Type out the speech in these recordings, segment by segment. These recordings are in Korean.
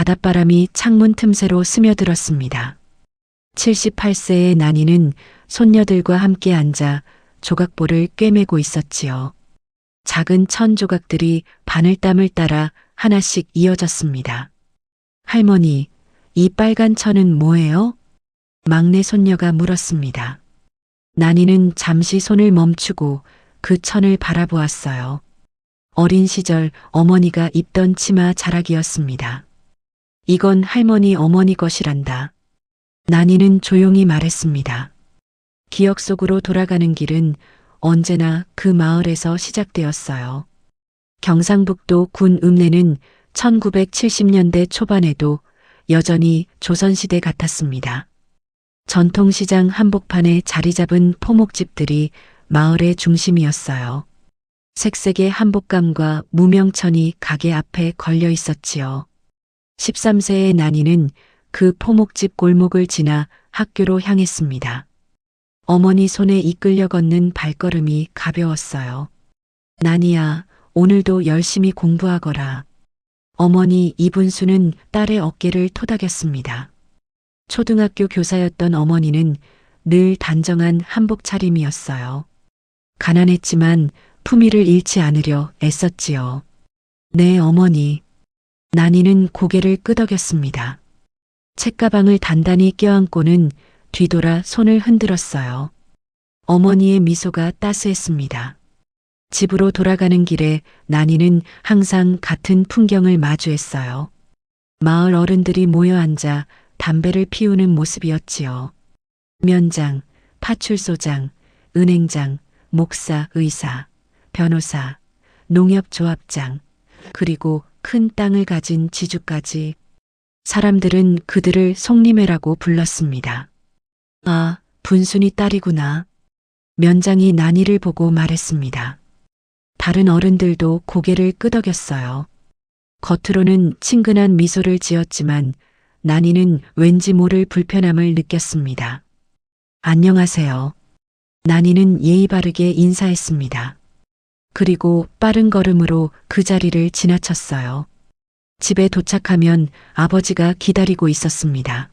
바닷바람이 창문 틈새로 스며들었습니다. 78세의 난이는 손녀들과 함께 앉아 조각볼을 꿰매고 있었지요. 작은 천 조각들이 바늘땀을 따라 하나씩 이어졌습니다. 할머니, 이 빨간 천은 뭐예요? 막내 손녀가 물었습니다. 난이는 잠시 손을 멈추고 그 천을 바라보았어요. 어린 시절 어머니가 입던 치마 자락이었습니다. 이건 할머니 어머니 것이란다. 난이는 조용히 말했습니다. 기억 속으로 돌아가는 길은 언제나 그 마을에서 시작되었어요. 경상북도 군 읍내는 1970년대 초반에도 여전히 조선시대 같았습니다. 전통시장 한복판에 자리 잡은 포목집들이 마을의 중심이었어요. 색색의 한복감과 무명천이 가게 앞에 걸려 있었지요. 13세의 난이는 그 포목집 골목을 지나 학교로 향했습니다. 어머니 손에 이끌려 걷는 발걸음이 가벼웠어요. 난이야, 오늘도 열심히 공부하거라. 어머니 이분수는 딸의 어깨를 토닥였습니다. 초등학교 교사였던 어머니는 늘 단정한 한복 차림이었어요. 가난했지만 품위를 잃지 않으려 애썼지요. 네, 어머니. 난이는 고개를 끄덕였습니다. 책가방을 단단히 껴안고는 뒤돌아 손을 흔들었어요. 어머니의 미소가 따스했습니다. 집으로 돌아가는 길에 난이는 항상 같은 풍경을 마주했어요. 마을 어른들이 모여 앉아 담배를 피우는 모습이었지요. 면장, 파출소장, 은행장, 목사, 의사, 변호사, 농협조합장, 그리고 큰 땅을 가진 지주까지. 사람들은 그들을 송림회라고 불렀습니다. 아, 분순이 딸이구나. 면장이 난이를 보고 말했습니다. 다른 어른들도 고개를 끄덕였어요. 겉으로는 친근한 미소를 지었지만 난이는 왠지 모를 불편함을 느꼈습니다. 안녕하세요. 난이는 예의 바르게 인사했습니다. 그리고 빠른 걸음으로 그 자리를 지나쳤어요. 집에 도착하면 아버지가 기다리고 있었습니다.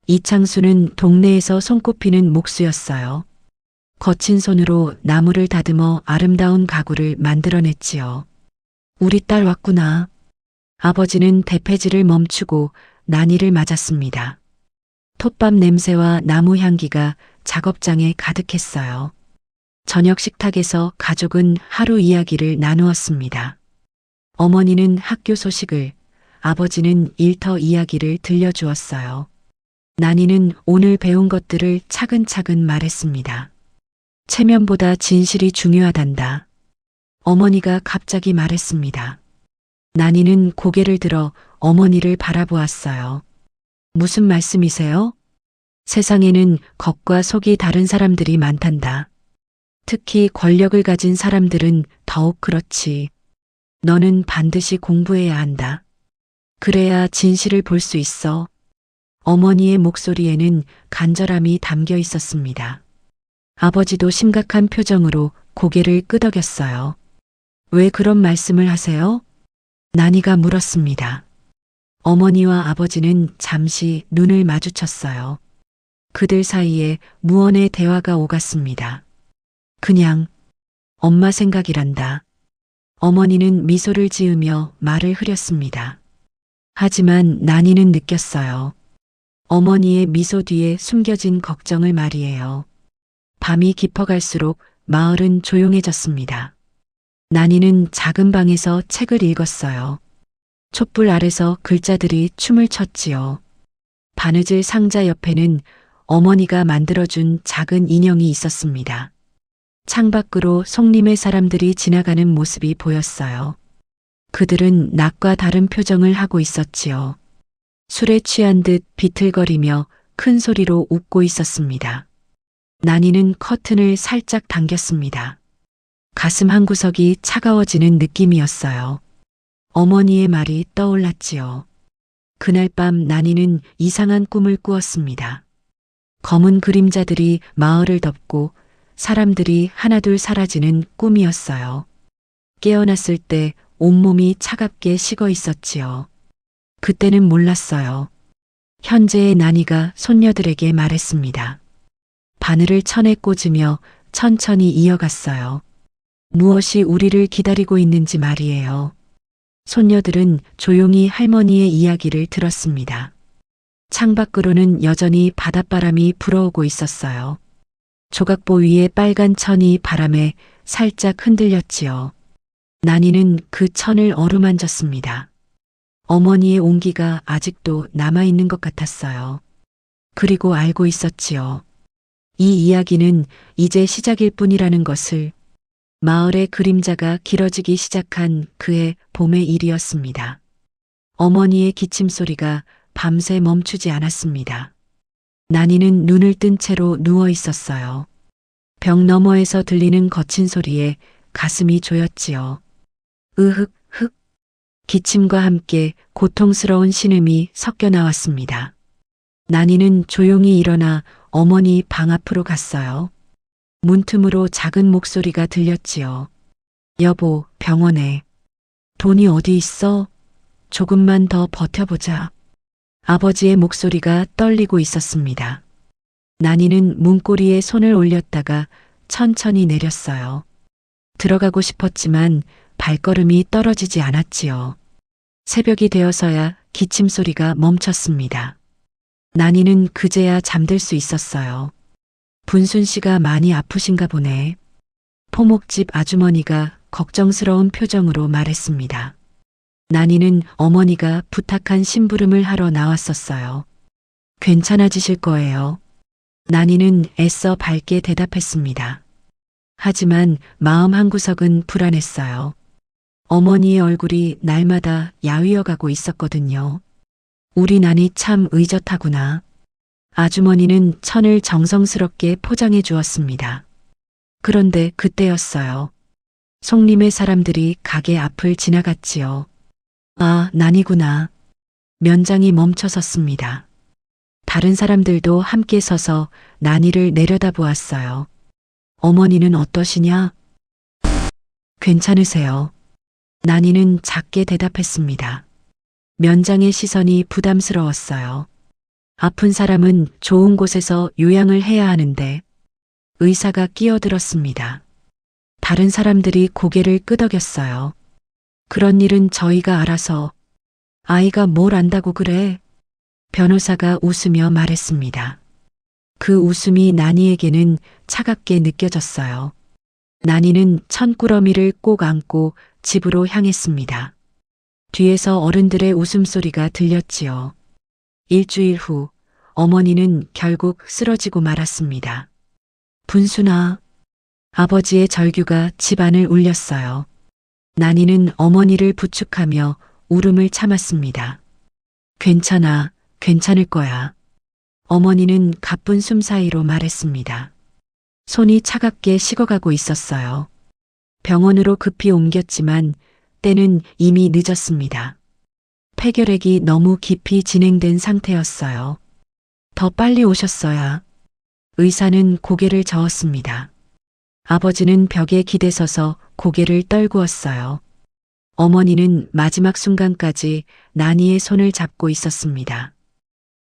이창수는 동네에서 손꼽히는 목수였어요. 거친 손으로 나무를 다듬어 아름다운 가구를 만들어냈지요. 우리 딸 왔구나. 아버지는 대패질을 멈추고 난이를 맞았습니다. 톱밥 냄새와 나무 향기가 작업장에 가득했어요. 저녁 식탁에서 가족은 하루 이야기를 나누었습니다. 어머니는 학교 소식을, 아버지는 일터 이야기를 들려주었어요. 난이는 오늘 배운 것들을 차근차근 말했습니다. 체면보다 진실이 중요하단다. 어머니가 갑자기 말했습니다. 난이는 고개를 들어 어머니를 바라보았어요. 무슨 말씀이세요? 세상에는 겉과 속이 다른 사람들이 많단다. 특히 권력을 가진 사람들은 더욱 그렇지. 너는 반드시 공부해야 한다. 그래야 진실을 볼 수 있어. 어머니의 목소리에는 간절함이 담겨 있었습니다. 아버지도 심각한 표정으로 고개를 끄덕였어요. 왜 그런 말씀을 하세요? 난이가 물었습니다. 어머니와 아버지는 잠시 눈을 마주쳤어요. 그들 사이에 무언의 대화가 오갔습니다. 그냥 엄마 생각이란다. 어머니는 미소를 지으며 말을 흐렸습니다. 하지만 난이는 느꼈어요. 어머니의 미소 뒤에 숨겨진 걱정을 말이에요. 밤이 깊어갈수록 마을은 조용해졌습니다. 난이는 작은 방에서 책을 읽었어요. 촛불 아래서 글자들이 춤을 췄지요. 바느질 상자 옆에는 어머니가 만들어준 작은 인형이 있었습니다. 창밖으로 송림의 사람들이 지나가는 모습이 보였어요. 그들은 낮과 다른 표정을 하고 있었지요. 술에 취한 듯 비틀거리며 큰 소리로 웃고 있었습니다. 난이는 커튼을 살짝 당겼습니다. 가슴 한구석이 차가워지는 느낌이었어요. 어머니의 말이 떠올랐지요. 그날 밤 난이는 이상한 꿈을 꾸었습니다. 검은 그림자들이 마을을 덮고 사람들이 하나둘 사라지는 꿈이었어요. 깨어났을 때 온몸이 차갑게 식어 있었지요. 그때는 몰랐어요. 현재의 난이가 손녀들에게 말했습니다. 바늘을 천에 꽂으며 천천히 이어갔어요. 무엇이 우리를 기다리고 있는지 말이에요. 손녀들은 조용히 할머니의 이야기를 들었습니다. 창밖으로는 여전히 바닷바람이 불어오고 있었어요. 조각보 위에 빨간 천이 바람에 살짝 흔들렸지요. 난이는 그 천을 어루만졌습니다. 어머니의 온기가 아직도 남아있는 것 같았어요. 그리고 알고 있었지요. 이 이야기는 이제 시작일 뿐이라는 것을. 마을의 그림자가 길어지기 시작한 그해 봄의 일이었습니다. 어머니의 기침 소리가 밤새 멈추지 않았습니다. 난이는 눈을 뜬 채로 누워 있었어요. 벽 너머에서 들리는 거친 소리에 가슴이 조였지요. 으흑, 흑. 기침과 함께 고통스러운 신음이 섞여 나왔습니다. 난이는 조용히 일어나 어머니 방 앞으로 갔어요. 문틈으로 작은 목소리가 들렸지요. 여보, 병원에. 돈이 어디 있어? 조금만 더 버텨보자. 아버지의 목소리가 떨리고 있었습니다. 난이는 문고리에 손을 올렸다가 천천히 내렸어요. 들어가고 싶었지만 발걸음이 떨어지지 않았지요. 새벽이 되어서야 기침 소리가 멈췄습니다. 난이는 그제야 잠들 수 있었어요. 분순 씨가 많이 아프신가 보네. 포목집 아주머니가 걱정스러운 표정으로 말했습니다. 난이는 어머니가 부탁한 심부름을 하러 나왔었어요. 괜찮아지실 거예요. 난이는 애써 밝게 대답했습니다. 하지만 마음 한구석은 불안했어요. 어머니의 얼굴이 날마다 야위어가고 있었거든요. 우리 난이 참 의젓하구나. 아주머니는 천을 정성스럽게 포장해 주었습니다. 그런데 그때였어요. 송림의 사람들이 가게 앞을 지나갔지요. 아, 난이구나. 면장이 멈춰 섰습니다. 다른 사람들도 함께 서서 난이를 내려다보았어요. 어머니는 어떠시냐? 괜찮으세요. 난이는 작게 대답했습니다. 면장의 시선이 부담스러웠어요. 아픈 사람은 좋은 곳에서 요양을 해야 하는데. 의사가 끼어들었습니다. 다른 사람들이 고개를 끄덕였어요. 그런 일은 저희가 알아서. 아이가 뭘 안다고 그래? 변호사가 웃으며 말했습니다. 그 웃음이 난이에게는 차갑게 느껴졌어요. 난이는 천꾸러미를 꼭 안고 집으로 향했습니다. 뒤에서 어른들의 웃음소리가 들렸지요. 일주일 후 어머니는 결국 쓰러지고 말았습니다. 분순아. 아버지의 절규가 집안을 울렸어요. 난이는 어머니를 부축하며 울음을 참았습니다. 괜찮아, 괜찮을 거야. 어머니는 가쁜 숨 사이로 말했습니다. 손이 차갑게 식어가고 있었어요. 병원으로 급히 옮겼지만 때는 이미 늦었습니다. 폐결핵이 너무 깊이 진행된 상태였어요. 더 빨리 오셨어야. 의사는 고개를 저었습니다. 아버지는 벽에 기대서서 고개를 떨구었어요. 어머니는 마지막 순간까지 난이의 손을 잡고 있었습니다.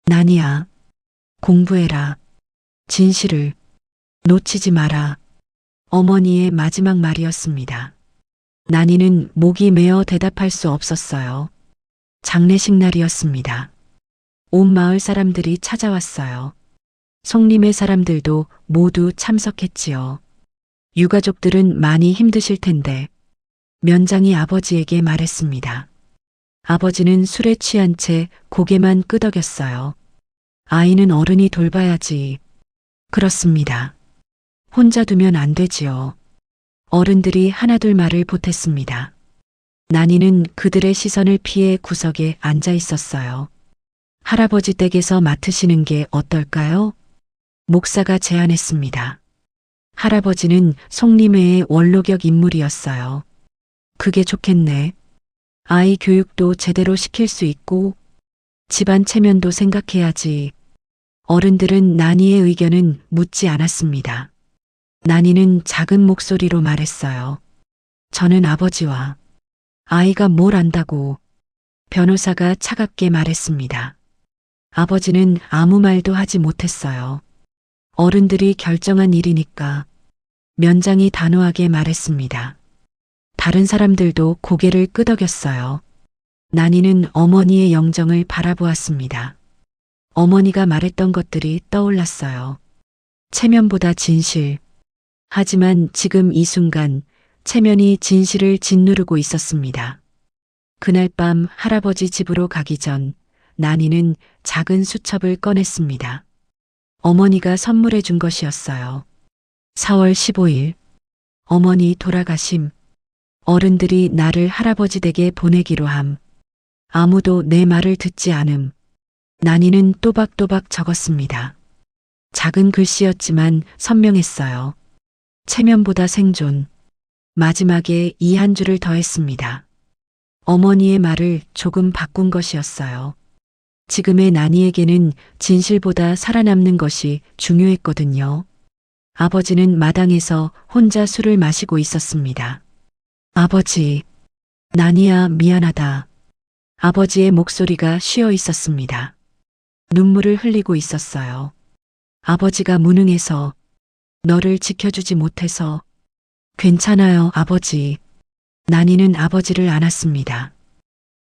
난이야, 공부해라. 진실을 놓치지 마라. 어머니의 마지막 말이었습니다. 난이는 목이 메어 대답할 수 없었어요. 장례식 날이었습니다. 온 마을 사람들이 찾아왔어요. 송림의 사람들도 모두 참석했지요. 유가족들은 많이 힘드실 텐데. 면장이 아버지에게 말했습니다. 아버지는 술에 취한 채 고개만 끄덕였어요. 아이는 어른이 돌봐야지. 그렇습니다. 혼자 두면 안 되지요. 어른들이 하나둘 말을 보탰습니다. 난이는 그들의 시선을 피해 구석에 앉아 있었어요. 할아버지 댁에서 맡으시는 게 어떨까요? 목사가 제안했습니다. 할아버지는 송림회의 원로격 인물이었어요. 그게 좋겠네. 아이 교육도 제대로 시킬 수 있고 집안 체면도 생각해야지. 어른들은 난이의 의견은 묻지 않았습니다. 난이는 작은 목소리로 말했어요. 저는 아버지와 아이가 뭘 안다고. 변호사가 차갑게 말했습니다. 아버지는 아무 말도 하지 못했어요. 어른들이 결정한 일이니까. 면장이 단호하게 말했습니다. 다른 사람들도 고개를 끄덕였어요. 난이는 어머니의 영정을 바라보았습니다. 어머니가 말했던 것들이 떠올랐어요. 체면보다 진실. 하지만 지금 이 순간 체면이 진실을 짓누르고 있었습니다. 그날 밤 할아버지 집으로 가기 전 난이는 작은 수첩을 꺼냈습니다. 어머니가 선물해 준 것이었어요. 4월 15일. 어머니 돌아가심. 어른들이 나를 할아버지 댁에 보내기로 함. 아무도 내 말을 듣지 않음. 난이는 또박또박 적었습니다. 작은 글씨였지만 선명했어요. 체면보다 생존. 마지막에 이 한 줄을 더했습니다. 어머니의 말을 조금 바꾼 것이었어요. 지금의 난이에게는 진실보다 살아남는 것이 중요했거든요. 아버지는 마당에서 혼자 술을 마시고 있었습니다. 아버지, 난이야 미안하다. 아버지의 목소리가 쉬어 있었습니다. 눈물을 흘리고 있었어요. 아버지가 무능해서, 너를 지켜주지 못해서. 괜찮아요, 아버지. 난이는 아버지를 안았습니다.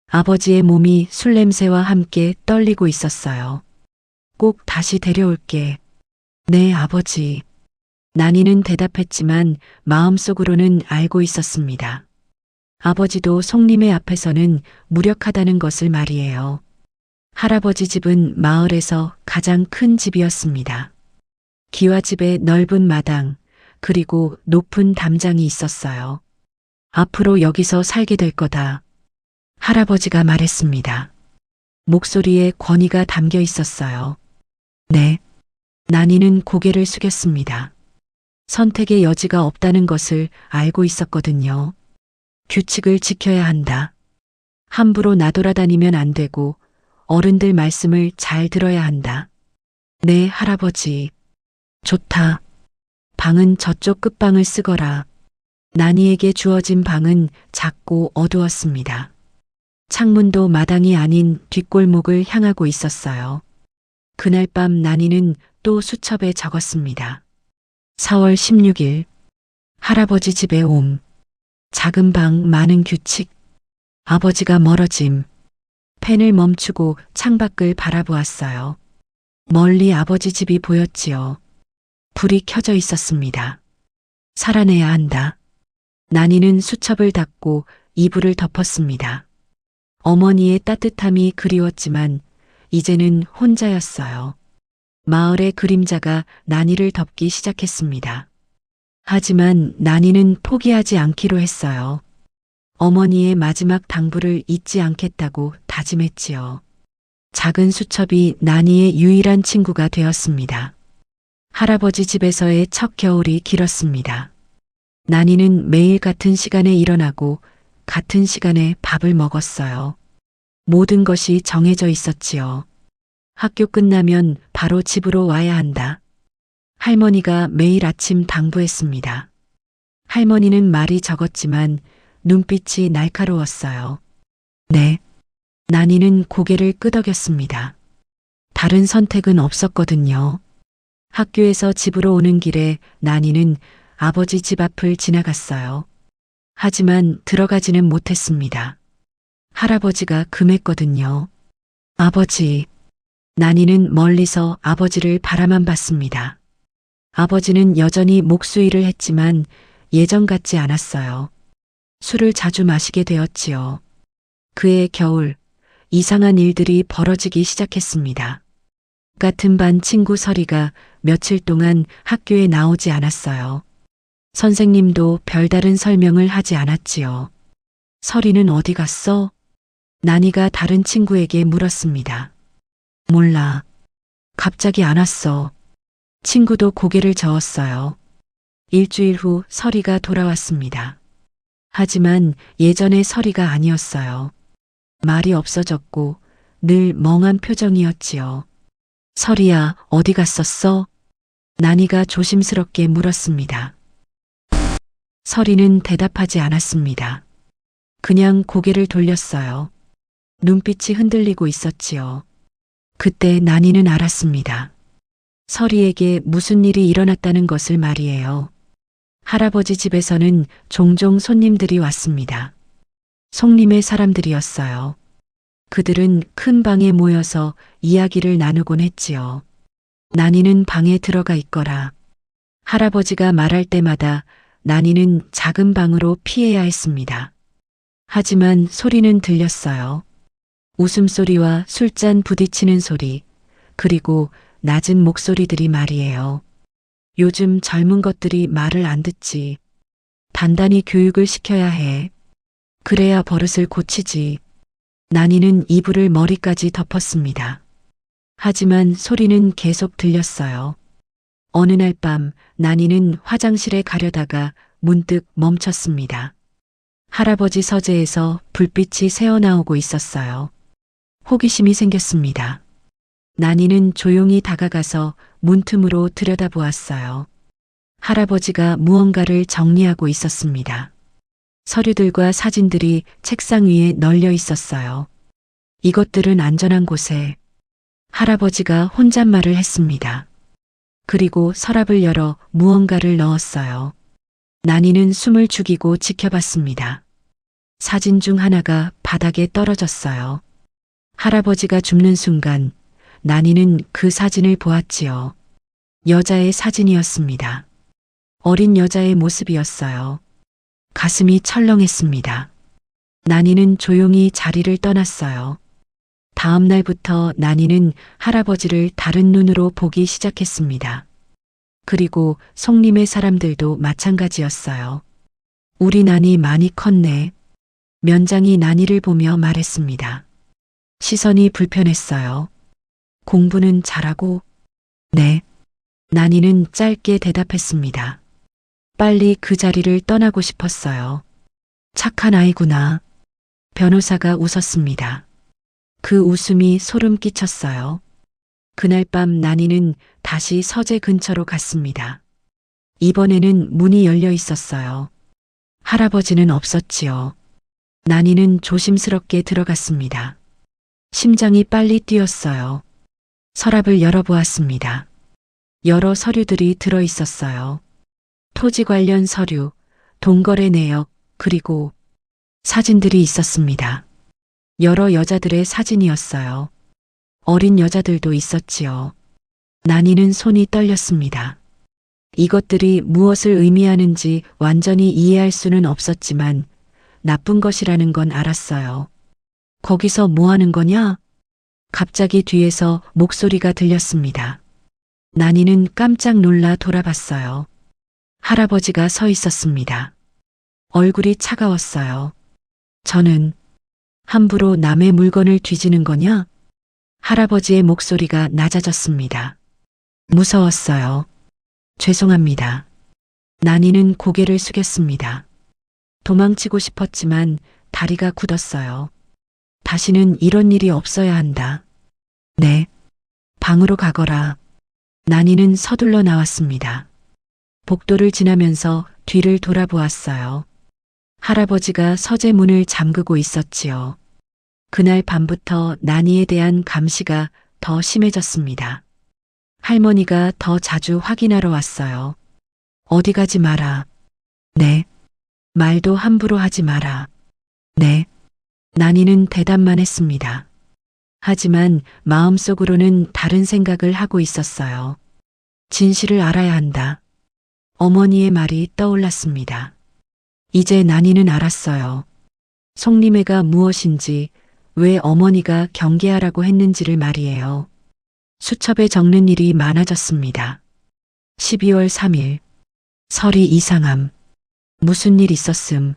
아버지의 몸이 술 냄새와 함께 떨리고 있었어요. 꼭 다시 데려올게. 네, 아버지. 난이는 대답했지만 마음속으로는 알고 있었습니다. 아버지도 송림의 앞에서는 무력하다는 것을 말이에요. 할아버지 집은 마을에서 가장 큰 집이었습니다. 기와집에 넓은 마당, 그리고 높은 담장이 있었어요. 앞으로 여기서 살게 될 거다. 할아버지가 말했습니다. 목소리에 권위가 담겨 있었어요. 네. 난이는 고개를 숙였습니다. 선택의 여지가 없다는 것을 알고 있었거든요. 규칙을 지켜야 한다. 함부로 나돌아다니면 안 되고 어른들 말씀을 잘 들어야 한다. 네, 할아버지. 좋다. 방은 저쪽 끝방을 쓰거라. 난이에게 주어진 방은 작고 어두웠습니다. 창문도 마당이 아닌 뒷골목을 향하고 있었어요. 그날 밤 난이는 또 수첩에 적었습니다. 4월 16일. 할아버지 집에 옴. 작은 방 많은 규칙. 아버지가 멀어짐. 펜을 멈추고 창밖을 바라보았어요. 멀리 아버지 집이 보였지요. 불이 켜져 있었습니다. 살아내야 한다. 난이는 수첩을 닫고 이불을 덮었습니다. 어머니의 따뜻함이 그리웠지만 이제는 혼자였어요. 마을의 그림자가 난이를 덮기 시작했습니다. 하지만 난이는 포기하지 않기로 했어요. 어머니의 마지막 당부를 잊지 않겠다고 다짐했지요. 작은 수첩이 난이의 유일한 친구가 되었습니다. 할아버지 집에서의 첫 겨울이 길었습니다. 난이는 매일 같은 시간에 일어나고 같은 시간에 밥을 먹었어요. 모든 것이 정해져 있었지요. 학교 끝나면 바로 집으로 와야 한다. 할머니가 매일 아침 당부했습니다. 할머니는 말이 적었지만 눈빛이 날카로웠어요. 네. 난이는 고개를 끄덕였습니다. 다른 선택은 없었거든요. 학교에서 집으로 오는 길에 난이는 아버지 집 앞을 지나갔어요. 하지만 들어가지는 못했습니다. 할아버지가 금했거든요. 아버지. 난이는 멀리서 아버지를 바라만 봤습니다. 아버지는 여전히 목수일을 했지만 예전 같지 않았어요. 술을 자주 마시게 되었지요. 그해 겨울, 이상한 일들이 벌어지기 시작했습니다. 같은 반 친구 설이가 며칠 동안 학교에 나오지 않았어요. 선생님도 별다른 설명을 하지 않았지요. 설이는 어디 갔어? 난이가 다른 친구에게 물었습니다. 몰라. 갑자기 안 왔어. 친구도 고개를 저었어요. 일주일 후 설이가 돌아왔습니다. 하지만 예전의 설이가 아니었어요. 말이 없어졌고 늘 멍한 표정이었지요. 설이야, 어디 갔었어? 난이가 조심스럽게 물었습니다. 설이는 대답하지 않았습니다. 그냥 고개를 돌렸어요. 눈빛이 흔들리고 있었지요. 그때 난이는 알았습니다. 서리에게 무슨 일이 일어났다는 것을 말이에요. 할아버지 집에서는 종종 손님들이 왔습니다. 송림의 사람들이었어요. 그들은 큰 방에 모여서 이야기를 나누곤 했지요. 난이는 방에 들어가 있거라. 할아버지가 말할 때마다 난이는 작은 방으로 피해야 했습니다. 하지만 소리는 들렸어요. 웃음소리와 술잔 부딪히는 소리, 그리고 낮은 목소리들이 말이에요. 요즘 젊은 것들이 말을 안 듣지. 단단히 교육을 시켜야 해. 그래야 버릇을 고치지. 난이는 이불을 머리까지 덮었습니다. 하지만 소리는 계속 들렸어요. 어느 날 밤 난이는 화장실에 가려다가 문득 멈췄습니다. 할아버지 서재에서 불빛이 새어나오고 있었어요. 호기심이 생겼습니다. 난이는 조용히 다가가서 문틈으로 들여다보았어요. 할아버지가 무언가를 정리하고 있었습니다. 서류들과 사진들이 책상 위에 널려 있었어요. 이것들은 안전한 곳에. 할아버지가 혼잣말을 했습니다. 그리고 서랍을 열어 무언가를 넣었어요. 난이는 숨을 죽이고 지켜봤습니다. 사진 중 하나가 바닥에 떨어졌어요. 할아버지가 줍는 순간 난이는 그 사진을 보았지요. 여자의 사진이었습니다. 어린 여자의 모습이었어요. 가슴이 철렁했습니다. 난이는 조용히 자리를 떠났어요. 다음 날부터 난이는 할아버지를 다른 눈으로 보기 시작했습니다. 그리고 송림의 사람들도 마찬가지였어요. 우리 난이 많이 컸네. 면장이 난이를 보며 말했습니다. 시선이 불편했어요. 공부는 잘하고? 네. 난이는 짧게 대답했습니다. 빨리 그 자리를 떠나고 싶었어요. 착한 아이구나. 변호사가 웃었습니다. 그 웃음이 소름 끼쳤어요. 그날 밤 난이는 다시 서재 근처로 갔습니다. 이번에는 문이 열려 있었어요. 할아버지는 없었지요. 난이는 조심스럽게 들어갔습니다. 심장이 빨리 뛰었어요. 서랍을 열어보았습니다. 여러 서류들이 들어 있었어요. 토지 관련 서류, 동거래 내역, 그리고 사진들이 있었습니다. 여러 여자들의 사진이었어요. 어린 여자들도 있었지요. 난이는 손이 떨렸습니다. 이것들이 무엇을 의미하는지 완전히 이해할 수는 없었지만 나쁜 것이라는 건 알았어요. 거기서 뭐 하는 거냐? 갑자기 뒤에서 목소리가 들렸습니다. 난이는 깜짝 놀라 돌아봤어요. 할아버지가 서 있었습니다. 얼굴이 차가웠어요. 저는 함부로 남의 물건을 뒤지는 거냐? 할아버지의 목소리가 낮아졌습니다. 무서웠어요. 죄송합니다. 난이는 고개를 숙였습니다. 도망치고 싶었지만 다리가 굳었어요. 다시는 이런 일이 없어야 한다. 네. 방으로 가거라. 난이는 서둘러 나왔습니다. 복도를 지나면서 뒤를 돌아보았어요. 할아버지가 서재 문을 잠그고 있었지요. 그날 밤부터 난이에 대한 감시가 더 심해졌습니다. 할머니가 더 자주 확인하러 왔어요. 어디 가지 마라. 네. 말도 함부로 하지 마라. 네. 난이는 대답만 했습니다. 하지만 마음속으로는 다른 생각을 하고 있었어요. 진실을 알아야 한다. 어머니의 말이 떠올랐습니다. 이제 난이는 알았어요. 송림회가 무엇인지, 왜 어머니가 경계하라고 했는지를 말이에요. 수첩에 적는 일이 많아졌습니다. 12월 3일. 설이 이상함. 무슨 일 있었음.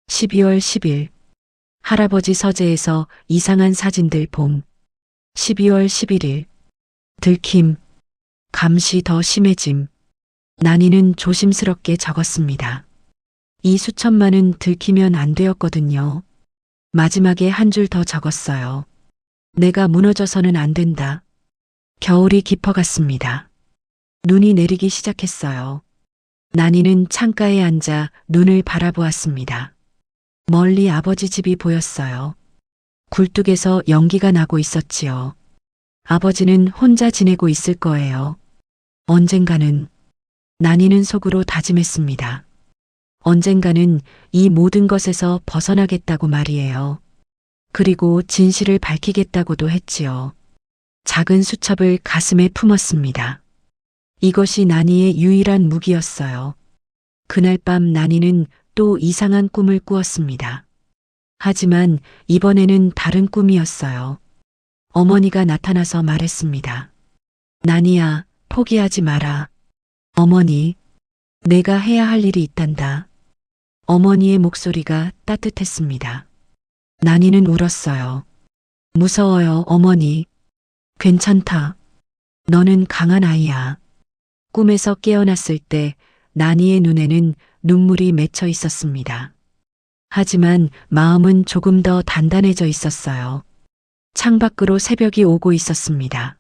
12월 10일. 할아버지 서재에서 이상한 사진들 봄. 12월 11일. 들킴. 감시 더 심해짐. 난이는 조심스럽게 적었습니다. 이 수천만은 들키면 안 되었거든요. 마지막에 한 줄 더 적었어요. 내가 무너져서는 안 된다. 겨울이 깊어갔습니다. 눈이 내리기 시작했어요. 난이는 창가에 앉아 눈을 바라보았습니다. 멀리 아버지 집이 보였어요. 굴뚝에서 연기가 나고 있었지요. 아버지는 혼자 지내고 있을 거예요. 언젠가는. 난이는 속으로 다짐했습니다. 언젠가는 이 모든 것에서 벗어나겠다고 말이에요. 그리고 진실을 밝히겠다고도 했지요. 작은 수첩을 가슴에 품었습니다. 이것이 나니의 유일한 무기였어요. 그날 밤 나니는 또 이상한 꿈을 꾸었습니다. 하지만 이번에는 다른 꿈이었어요. 어머니가 나타나서 말했습니다. 나니야, 포기하지 마라. 어머니, 내가 해야 할 일이 있단다. 어머니의 목소리가 따뜻했습니다. 나니는 울었어요. 무서워요, 어머니. 괜찮다. 너는 강한 아이야. 꿈에서 깨어났을 때 나니의 눈에는 눈물이 맺혀 있었습니다. 하지만 마음은 조금 더 단단해져 있었어요. 창밖으로 새벽이 오고 있었습니다.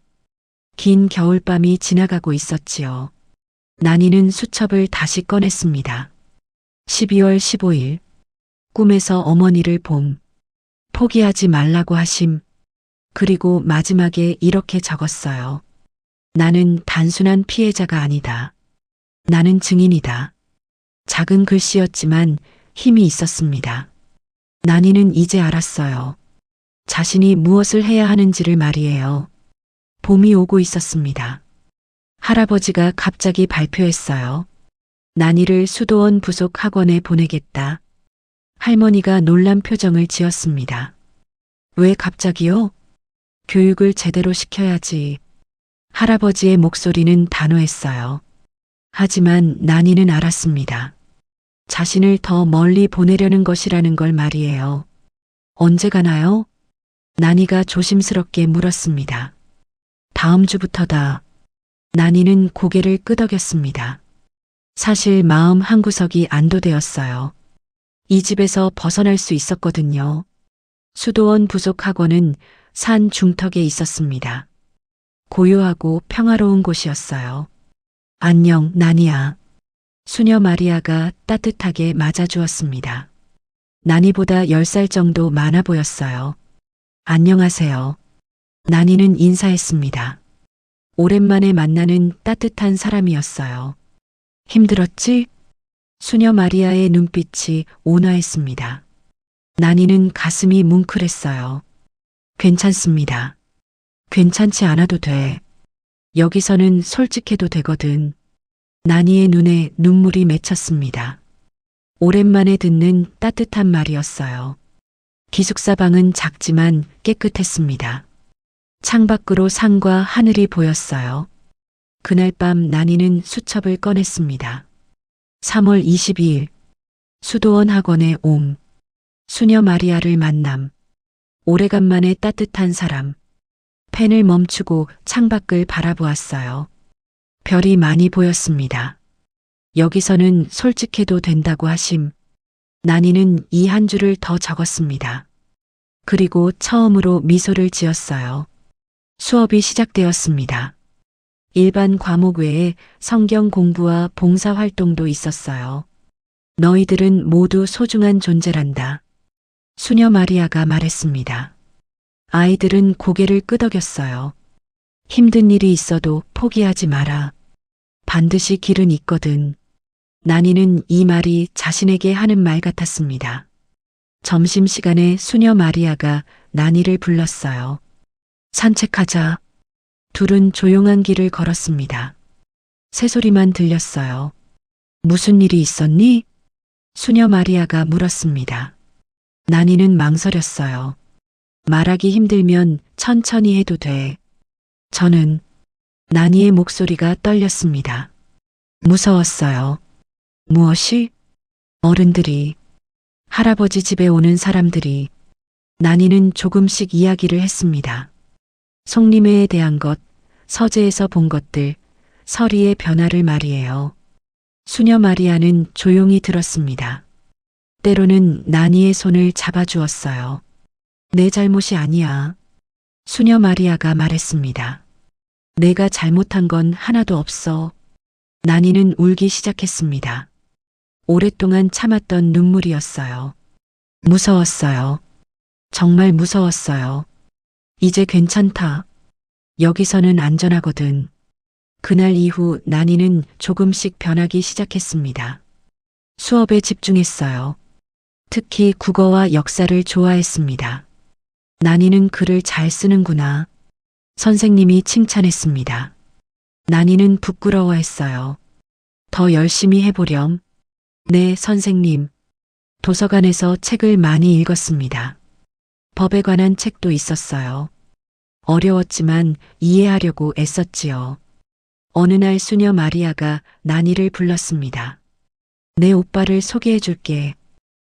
긴 겨울밤이 지나가고 있었지요. 나니는 수첩을 다시 꺼냈습니다. 12월 15일. 꿈에서 어머니를 봄. 포기하지 말라고 하심. 그리고 마지막에 이렇게 적었어요. 나는 단순한 피해자가 아니다. 나는 증인이다. 작은 글씨였지만 힘이 있었습니다. 나니는 이제 알았어요. 자신이 무엇을 해야 하는지를 말이에요. 봄이 오고 있었습니다. 할아버지가 갑자기 발표했어요. 나니를 수도원 부속 학원에 보내겠다. 할머니가 놀란 표정을 지었습니다. 왜 갑자기요? 교육을 제대로 시켜야지. 할아버지의 목소리는 단호했어요. 하지만 나니는 알았습니다. 자신을 더 멀리 보내려는 것이라는 걸 말이에요. 언제 가나요? 나니가 조심스럽게 물었습니다. 다음 주부터다. 나니는 고개를 끄덕였습니다. 사실 마음 한구석이 안도되었어요. 이 집에서 벗어날 수 있었거든요. 수도원 부속 학원은 산 중턱에 있었습니다. 고요하고 평화로운 곳이었어요. 안녕, 나니야. 수녀 마리아가 따뜻하게 맞아주었습니다. 나니보다 10살 정도 많아 보였어요. 안녕하세요. 나니는 인사했습니다. 오랜만에 만나는 따뜻한 사람이었어요. 힘들었지? 수녀 마리아의 눈빛이 온화했습니다. 나니는 가슴이 뭉클했어요. 괜찮습니다. 괜찮지 않아도 돼. 여기서는 솔직해도 되거든. 나니의 눈에 눈물이 맺혔습니다. 오랜만에 듣는 따뜻한 말이었어요. 기숙사 방은 작지만 깨끗했습니다. 창밖으로 산과 하늘이 보였어요. 그날 밤 나니는 수첩을 꺼냈습니다. 3월 22일. 수도원 학원에 옴. 수녀 마리아를 만남. 오래간만에 따뜻한 사람. 펜을 멈추고 창밖을 바라보았어요. 별이 많이 보였습니다. 여기서는 솔직해도 된다고 하심. 나니는 이 한 줄을 더 적었습니다. 그리고 처음으로 미소를 지었어요. 수업이 시작되었습니다. 일반 과목 외에 성경 공부와 봉사 활동도 있었어요. 너희들은 모두 소중한 존재란다. 수녀 마리아가 말했습니다. 아이들은 고개를 끄덕였어요. 힘든 일이 있어도 포기하지 마라. 반드시 길은 있거든. 나니는 이 말이 자신에게 하는 말 같았습니다. 점심시간에 수녀 마리아가 나니를 불렀어요. 산책하자. 둘은 조용한 길을 걸었습니다. 새소리만 들렸어요. 무슨 일이 있었니? 수녀 마리아가 물었습니다. 나니는 망설였어요. 말하기 힘들면 천천히 해도 돼. 저는 나니의 목소리가 떨렸습니다. 무서웠어요. 무엇이? 어른들이, 할아버지 집에 오는 사람들이. 나니는 조금씩 이야기를 했습니다. 송림회에 대한 것, 서재에서 본 것들, 서리의 변화를 말이에요. 수녀 마리아는 조용히 들었습니다. 때로는 나니의 손을 잡아주었어요. 내 잘못이 아니야. 수녀 마리아가 말했습니다. 내가 잘못한 건 하나도 없어. 나니는 울기 시작했습니다. 오랫동안 참았던 눈물이었어요. 무서웠어요. 정말 무서웠어요. 이제 괜찮다. 여기서는 안전하거든. 그날 이후 나니는 조금씩 변하기 시작했습니다. 수업에 집중했어요. 특히 국어와 역사를 좋아했습니다. 나니는 글을 잘 쓰는구나. 선생님이 칭찬했습니다. 나니는 부끄러워했어요. 더 열심히 해보렴. 네, 선생님. 도서관에서 책을 많이 읽었습니다. 법에 관한 책도 있었어요. 어려웠지만 이해하려고 애썼지요. 어느 날 수녀 마리아가 나니를 불렀습니다. 내 오빠를 소개해 줄게.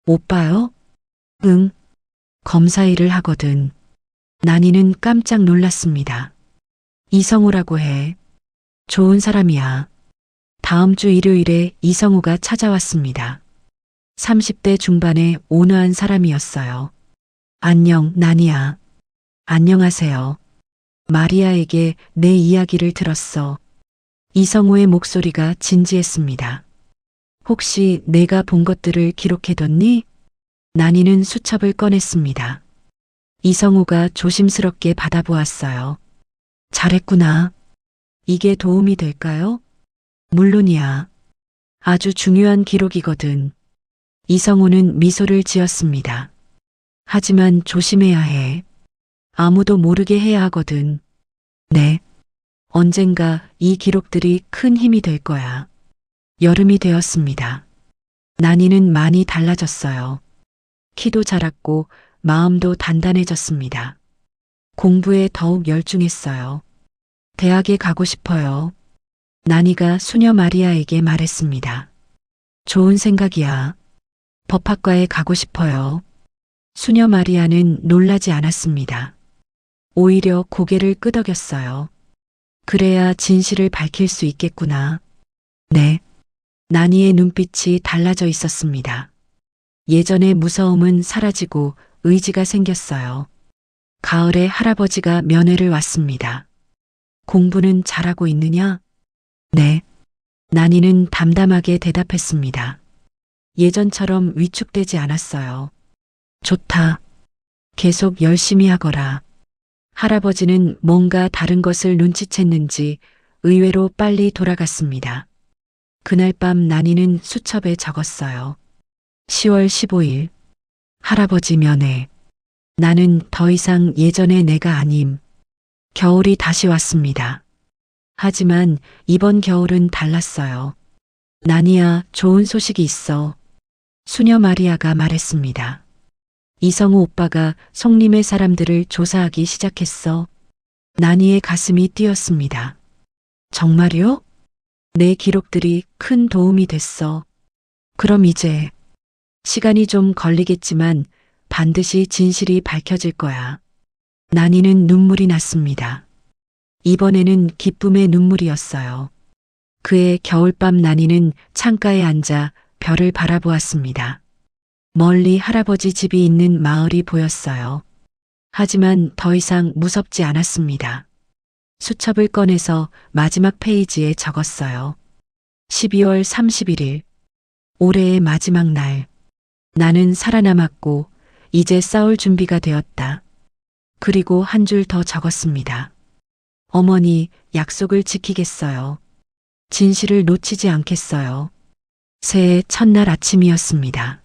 오빠요? 응. 검사 일을 하거든. 나니는 깜짝 놀랐습니다. 이성우라고 해. 좋은 사람이야. 다음 주 일요일에 이성우가 찾아왔습니다. 30대 중반의 온화한 사람이었어요. 안녕, 나니야. 안녕하세요. 마리아에게 내 이야기를 들었어. 이성우의 목소리가 진지했습니다. 혹시 내가 본 것들을 기록해뒀니? 나니는 수첩을 꺼냈습니다. 이성우가 조심스럽게 받아보았어요. 잘했구나. 이게 도움이 될까요? 물론이야. 아주 중요한 기록이거든. 이성우는 미소를 지었습니다. 하지만 조심해야 해. 아무도 모르게 해야 하거든. 네. 언젠가 이 기록들이 큰 힘이 될 거야. 여름이 되었습니다. 나니는 많이 달라졌어요. 키도 자랐고 마음도 단단해졌습니다. 공부에 더욱 열중했어요. 대학에 가고 싶어요. 나니가 수녀 마리아에게 말했습니다. 좋은 생각이야. 법학과에 가고 싶어요. 수녀 마리아는 놀라지 않았습니다. 오히려 고개를 끄덕였어요. 그래야 진실을 밝힐 수 있겠구나. 네. 나니의 눈빛이 달라져 있었습니다. 예전의 무서움은 사라지고 의지가 생겼어요. 가을에 할아버지가 면회를 왔습니다. 공부는 잘하고 있느냐? 네. 나니는 담담하게 대답했습니다. 예전처럼 위축되지 않았어요. 좋다. 계속 열심히 하거라. 할아버지는 뭔가 다른 것을 눈치챘는지 의외로 빨리 돌아갔습니다. 그날 밤 나니는 수첩에 적었어요. 10월 15일. 할아버지 면회. 나는 더 이상 예전의 내가 아님. 겨울이 다시 왔습니다. 하지만 이번 겨울은 달랐어요. 나니야, 좋은 소식이 있어. 수녀 마리아가 말했습니다. 이성우 오빠가 송림의 사람들을 조사하기 시작했어. 나니의 가슴이 뛰었습니다. 정말요? 내 기록들이 큰 도움이 됐어. 그럼 이제 시간이 좀 걸리겠지만 반드시 진실이 밝혀질 거야. 나니는 눈물이 났습니다. 이번에는 기쁨의 눈물이었어요. 그의 겨울밤 나니는 창가에 앉아 별을 바라보았습니다. 멀리 할아버지 집이 있는 마을이 보였어요. 하지만 더 이상 무섭지 않았습니다. 수첩을 꺼내서 마지막 페이지에 적었어요. 12월 31일. 올해의 마지막 날. 나는 살아남았고 이제 싸울 준비가 되었다. 그리고 한 줄 더 적었습니다. 어머니, 약속을 지키겠어요. 진실을 놓치지 않겠어요. 새해 첫날 아침이었습니다.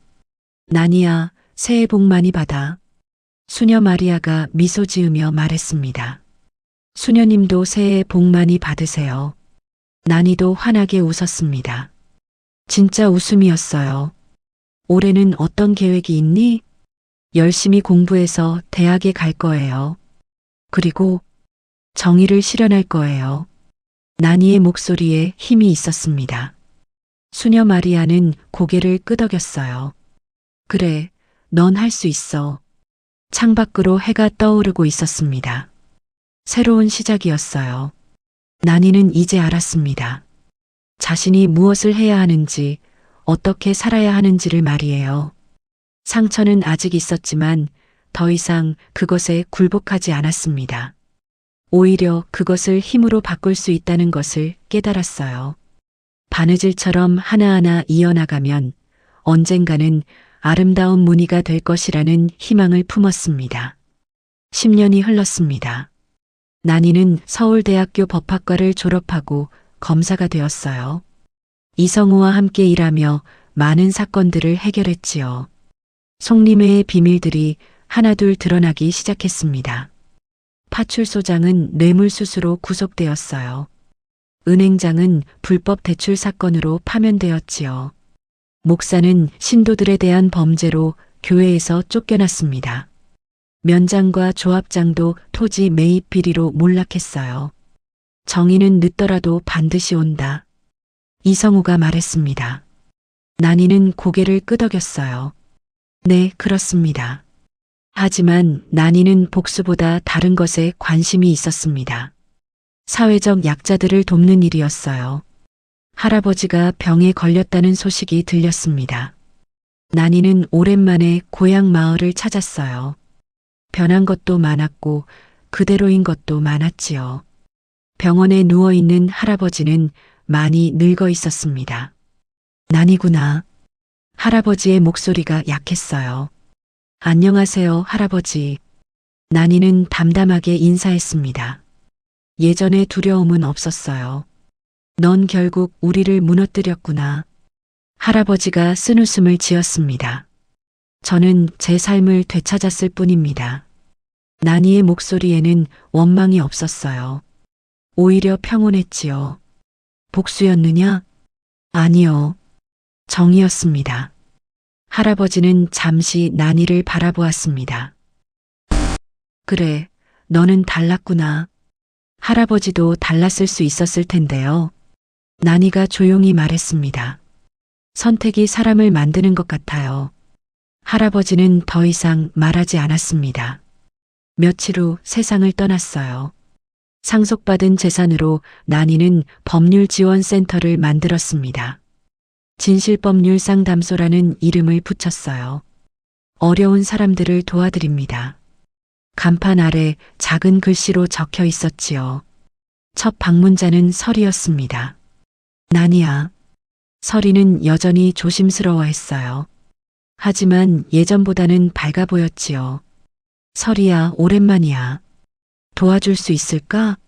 나니야, 새해 복 많이 받아. 수녀 마리아가 미소 지으며 말했습니다. 수녀님도 새해 복 많이 받으세요. 나니도 환하게 웃었습니다. 진짜 웃음이었어요. 올해는 어떤 계획이 있니? 열심히 공부해서 대학에 갈 거예요. 그리고 정의를 실현할 거예요. 나니의 목소리에 힘이 있었습니다. 수녀 마리아는 고개를 끄덕였어요. 그래, 넌 할 수 있어. 창밖으로 해가 떠오르고 있었습니다. 새로운 시작이었어요. 나니는 이제 알았습니다. 자신이 무엇을 해야 하는지, 어떻게 살아야 하는지를 말이에요. 상처는 아직 있었지만 더 이상 그것에 굴복하지 않았습니다. 오히려 그것을 힘으로 바꿀 수 있다는 것을 깨달았어요. 바느질처럼 하나하나 이어나가면 언젠가는 아름다운 무늬가 될 것이라는 희망을 품었습니다. 10년이 흘렀습니다. 난이는 서울대학교 법학과를 졸업하고 검사가 되었어요. 이성우와 함께 일하며 많은 사건들을 해결했지요. 송림회의 비밀들이 하나둘 드러나기 시작했습니다. 파출소장은 뇌물수수로 구속되었어요. 은행장은 불법 대출 사건으로 파면되었지요. 목사는 신도들에 대한 범죄로 교회에서 쫓겨났습니다. 면장과 조합장도 토지 매입 비리로 몰락했어요. 정의는 늦더라도 반드시 온다. 이성우가 말했습니다. 난이는 고개를 끄덕였어요. 네, 그렇습니다. 하지만 난이는 복수보다 다른 것에 관심이 있었습니다. 사회적 약자들을 돕는 일이었어요. 할아버지가 병에 걸렸다는 소식이 들렸습니다. 난이는 오랜만에 고향 마을을 찾았어요. 변한 것도 많았고 그대로인 것도 많았지요. 병원에 누워있는 할아버지는 많이 늙어 있었습니다. 난이구나. 할아버지의 목소리가 약했어요. 안녕하세요, 할아버지. 난이는 담담하게 인사했습니다. 예전의 두려움은 없었어요. 넌 결국 우리를 무너뜨렸구나. 할아버지가 쓴웃음을 지었습니다. 저는 제 삶을 되찾았을 뿐입니다. 난이의 목소리에는 원망이 없었어요. 오히려 평온했지요. 복수였느냐? 아니요. 정이었습니다. 할아버지는 잠시 난이를 바라보았습니다. 그래, 너는 달랐구나. 할아버지도 달랐을 수 있었을 텐데요. 난이가 조용히 말했습니다. 선택이 사람을 만드는 것 같아요. 할아버지는 더 이상 말하지 않았습니다. 며칠 후 세상을 떠났어요. 상속받은 재산으로 난이는 법률지원센터를 만들었습니다. 진실법률상담소라는 이름을 붙였어요. 어려운 사람들을 도와드립니다. 간판 아래 작은 글씨로 적혀 있었지요. 첫 방문자는 설이었습니다. 난이야. 설이는 여전히 조심스러워했어요. 하지만 예전보다는 밝아 보였지요. 설이야, 오랜만이야. 도와줄 수 있을까?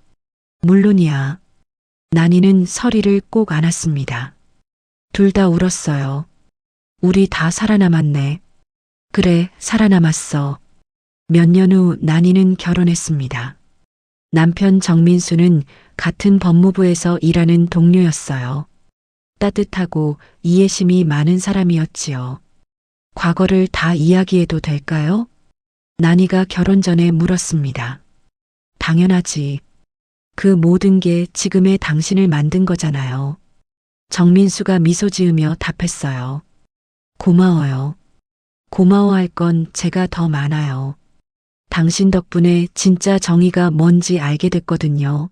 물론이야. 난이는 설이를 꼭 안았습니다. 둘 다 울었어요. 우리 다 살아남았네. 그래, 살아남았어. 몇 년 후 난이는 결혼했습니다. 남편 정민수는 같은 법무부에서 일하는 동료였어요. 따뜻하고 이해심이 많은 사람이었지요. 과거를 다 이야기해도 될까요? 난이가 결혼 전에 물었습니다. 당연하지. 그 모든 게 지금의 당신을 만든 거잖아요. 정민수가 미소 지으며 답했어요. 고마워요. 고마워할 건 제가 더 많아요. 당신 덕분에 진짜 정의가 뭔지 알게 됐거든요.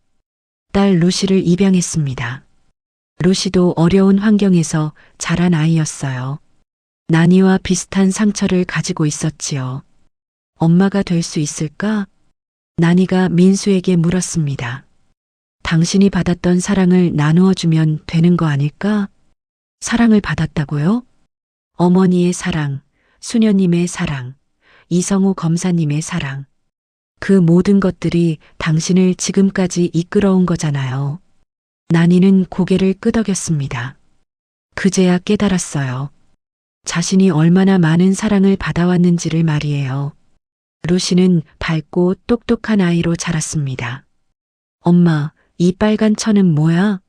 딸 루시를 입양했습니다. 루시도 어려운 환경에서 자란 아이였어요. 난이와 비슷한 상처를 가지고 있었지요. 엄마가 될 수 있을까? 난이가 민수에게 물었습니다. 당신이 받았던 사랑을 나누어 주면 되는 거 아닐까? 사랑을 받았다고요? 어머니의 사랑, 수녀님의 사랑, 이성우 검사님의 사랑. 그 모든 것들이 당신을 지금까지 이끌어온 거잖아요. 난이는 고개를 끄덕였습니다. 그제야 깨달았어요. 자신이 얼마나 많은 사랑을 받아왔는지를 말이에요. 루시는 밝고 똑똑한 아이로 자랐습니다. 엄마, 이 빨간 천은 뭐야?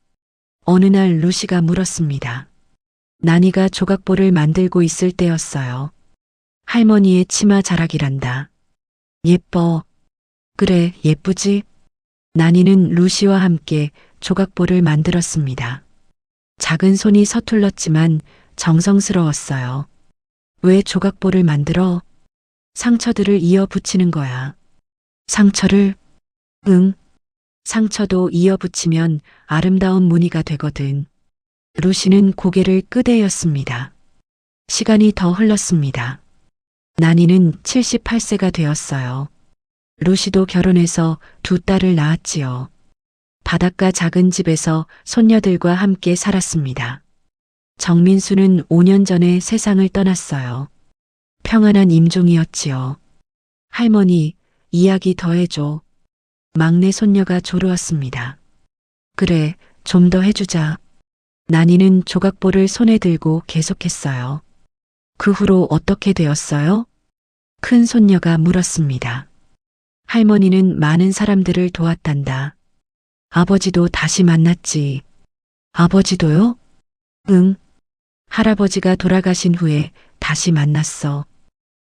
어느 날 루시가 물었습니다. 난이가 조각볼을 만들고 있을 때였어요. 할머니의 치마 자락이란다. 예뻐. 그래, 예쁘지? 난이는 루시와 함께 조각볼을 만들었습니다. 작은 손이 서툴렀지만 정성스러웠어요. 왜 조각볼을 만들어? 상처들을 이어 붙이는 거야. 상처를? 응. 상처도 이어 붙이면 아름다운 무늬가 되거든. 루시는 고개를 끄덕였습니다. 시간이 더 흘렀습니다. 난이는 78세가 되었어요. 루시도 결혼해서 두 딸을 낳았지요. 바닷가 작은 집에서 손녀들과 함께 살았습니다. 정민수는 5년 전에 세상을 떠났어요. 평안한 임종이었지요. 할머니, 이야기 더 해줘. 막내 손녀가 조르왔습니다. 그래, 좀 더 해주자. 난이는 조각보를 손에 들고 계속했어요. 그 후로 어떻게 되었어요? 큰 손녀가 물었습니다. 할머니는 많은 사람들을 도왔단다. 아버지도 다시 만났지. 아버지도요? 응. 할아버지가 돌아가신 후에 다시 만났어.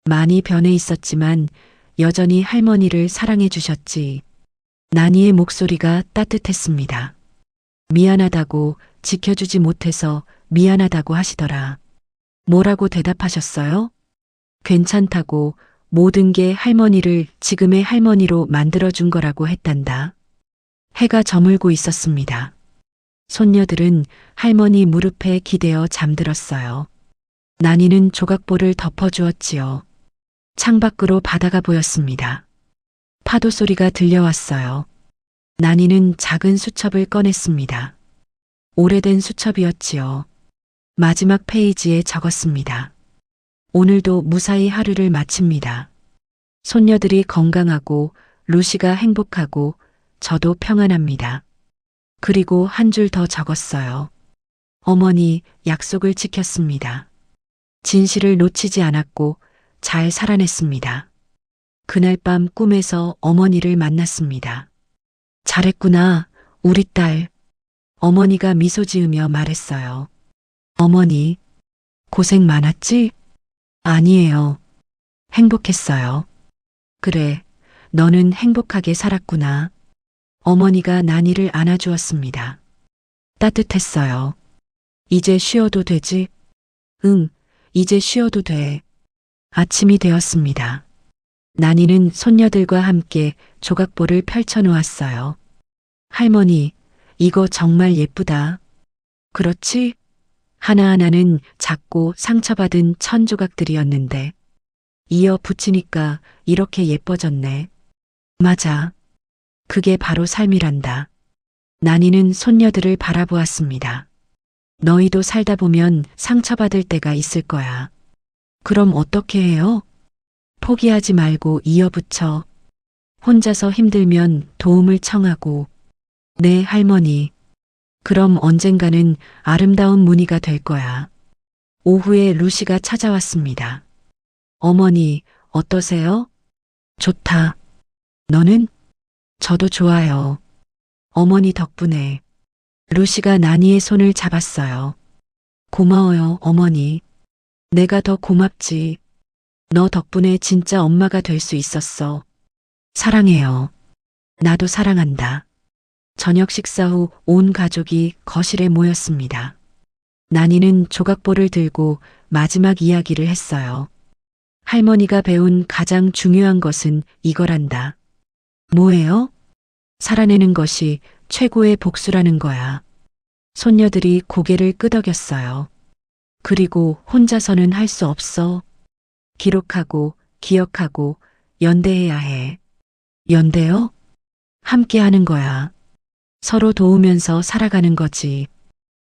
많이 변해 있었지만 여전히 할머니를 사랑해 주셨지. 나니의 목소리가 따뜻했습니다. 미안하다고, 지켜주지 못해서 미안하다고 하시더라. 뭐라고 대답하셨어요? 괜찮다고, 모든 게 할머니를 지금의 할머니로 만들어준 거라고 했단다. 해가 저물고 있었습니다. 손녀들은 할머니 무릎에 기대어 잠들었어요. 나니는 조각보를 덮어주었지요. 창밖으로 바다가 보였습니다. 파도 소리가 들려왔어요. 나니는 작은 수첩을 꺼냈습니다. 오래된 수첩이었지요. 마지막 페이지에 적었습니다. 오늘도 무사히 하루를 마칩니다. 손녀들이 건강하고 루시가 행복하고 저도 평안합니다. 그리고 한 줄 더 적었어요. 어머니, 약속을 지켰습니다. 진실을 놓치지 않았고 잘 살아냈습니다. 그날 밤 꿈에서 어머니를 만났습니다. 잘했구나, 우리 딸. 어머니가 미소 지으며 말했어요. 어머니, 고생 많았지? 아니에요. 행복했어요. 그래, 너는 행복하게 살았구나. 어머니가 나니를 안아주었습니다. 따뜻했어요. 이제 쉬어도 되지? 응, 이제 쉬어도 돼. 아침이 되었습니다. 나니는 손녀들과 함께 조각보를 펼쳐놓았어요. 할머니, 이거 정말 예쁘다. 그렇지? 하나하나는 작고 상처받은 천조각들이었는데 이어 붙이니까 이렇게 예뻐졌네. 맞아. 그게 바로 삶이란다. 나니는 손녀들을 바라보았습니다. 너희도 살다 보면 상처받을 때가 있을 거야. 그럼 어떻게 해요? 포기하지 말고 이어붙여. 혼자서 힘들면 도움을 청하고. 네, 할머니. 그럼 언젠가는 아름다운 무늬가 될 거야. 오후에 루시가 찾아왔습니다. 어머니, 어떠세요? 좋다. 너는? 저도 좋아요. 어머니 덕분에. 루시가 나니의 손을 잡았어요. 고마워요, 어머니. 내가 더 고맙지. 너 덕분에 진짜 엄마가 될 수 있었어. 사랑해요. 나도 사랑한다. 저녁 식사 후 온 가족이 거실에 모였습니다. 나니는 조각보를 들고 마지막 이야기를 했어요. 할머니가 배운 가장 중요한 것은 이거란다. 뭐예요? 살아내는 것이 최고의 복수라는 거야. 손녀들이 고개를 끄덕였어요. 그리고 혼자서는 할 수 없어. 기록하고, 기억하고, 연대해야 해. 연대요? 함께 하는 거야. 서로 도우면서 살아가는 거지.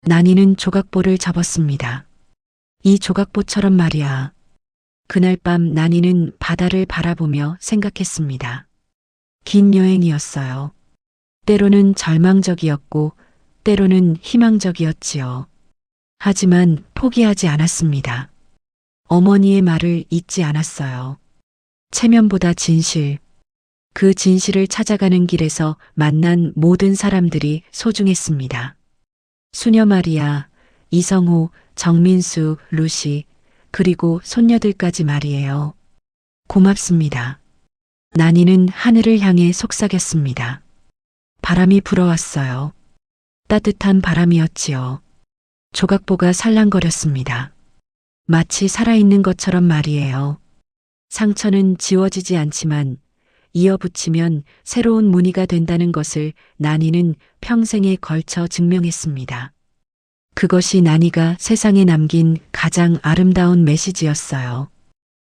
나니는 조각보를 접었습니다. 이 조각보처럼 말이야. 그날 밤 나니는 바다를 바라보며 생각했습니다. 긴 여행이었어요. 때로는 절망적이었고, 때로는 희망적이었지요. 하지만 포기하지 않았습니다. 어머니의 말을 잊지 않았어요. 체면보다 진실. 그 진실을 찾아가는 길에서 만난 모든 사람들이 소중했습니다. 수녀 마리아, 이성호, 정민수, 루시, 그리고 손녀들까지 말이에요. 고맙습니다. 나니는 하늘을 향해 속삭였습니다. 바람이 불어왔어요. 따뜻한 바람이었지요. 조각보가 살랑거렸습니다. 마치 살아있는 것처럼 말이에요. 상처는 지워지지 않지만 이어붙이면 새로운 무늬가 된다는 것을 나니는 평생에 걸쳐 증명했습니다. 그것이 나니가 세상에 남긴 가장 아름다운 메시지였어요.